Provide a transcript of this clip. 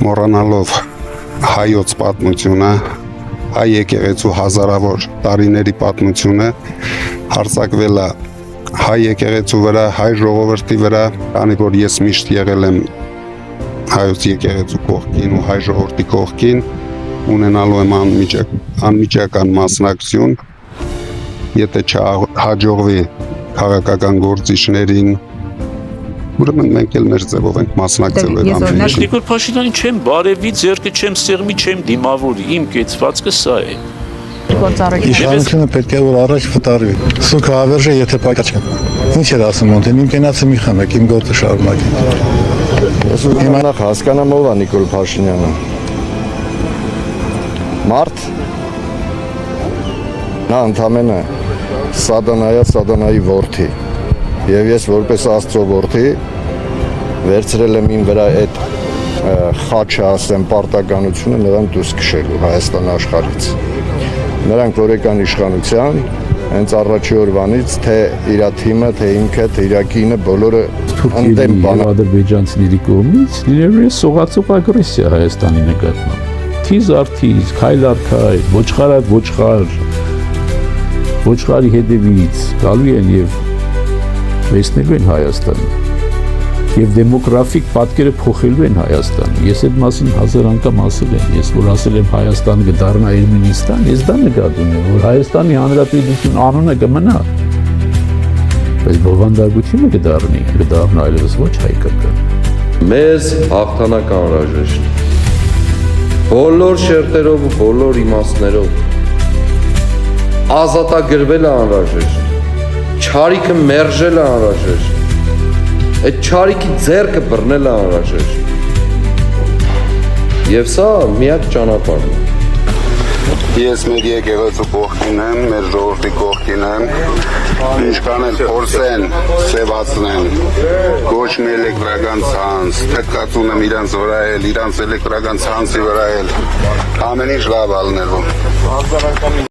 մոռանալով հայոց պատմությունը, հայ եկեղեցու հազարավոր տարիների պատմությունը հարձակվել է հայ եկեղեցու վրա, հայ ժողովրդի վրա, քանի որ ես միշտ եղել եմ հայոց եկեղեցու կողքին ու հայ ժողովրդի կողքին, ունենալու եմ անմիջական մասնակցություն, եթե չհաջողվի քաղաքական գործիչներին, ուրեմն մենք էլ մեր ձևով ենք մասնակցելու այդ ամենին։ Նիկոլ Փաշինյանին չեմ բարևի, ձեռքը չեմ սեղմի, չեմ դիմավորի, իմ կեցվածքը սա է։ Իշխանությունը պետք է որ առաջ վտարվի։ Սուքը հավերժ է, եթե պակաս չէ։ Ինչ էր ասում Մոնտեն, իմ կենացը մի խմեք, իմ գործը շարունակի։ Հիմա նախ հասկանամ ով է Նիկոլ Փաշինյանը։ Մարդ նա ընդամենը Սադանայի որդի։ Եվ ես որպես Աստծո որդի վերցրել եմ իմ վրա այդ խաչը, ասեմ, պարտականությունը նրան դուրս քշելու Հայաստան աշխարհից։ Նրանք որ եկան իշխանության, հենց առաջի օրվանից թե իր թիմը, թե ինքը, թե իր կինը բոլորը ընդդեմ բան ադրբեջանցիների կողմից լինելու է սողացող ագրեսիա Հայաստանի նկատմամբ։ Թիզ առ թիզ, քայլ առ քայլ, ոչխար առ ոչխար, ոչխարի հետևից գալու են եւ վերցնելու են Հայաստանը եւ դեմոգրաֆիկ պատկերը փոխելու են Հայաստանը։ Ես այդ մասին հազար անգամ ասել եմ, ես որ ասել եմ Հայաստան կդառնա Էրմենիստան, ես դա նկատում եմ, որ Հայաստանի Հանրապետություն անունը կմնա, բայց բովանդակությունը կդառնա այլևս ոչ հայկական։ Մեզ հաղթանակ անհրաժեշտ։ Բոլոր շերտերով ու բոլոր իմաստներով ազատագրվել է անհրաժեշտ։ Չարիքը մերժել է անհրաժեշտ, այդ չարիքի ձեռքը բռնել է անհրաժեշտ, և սա միակ ճանապարհն է։ Ես մեր եկեղեցու կողքին եմ, մեր ժողովրդի կողքին եմ, ինչքան էլ փորձեն սևացնեն, ոչ մի էլեկտրական ցանց, թքած ունեմ իրանց վրա էլ, իրանց էլեկտրական ցանցի վրա էլ, ամեն ինչ լավ ալնելու։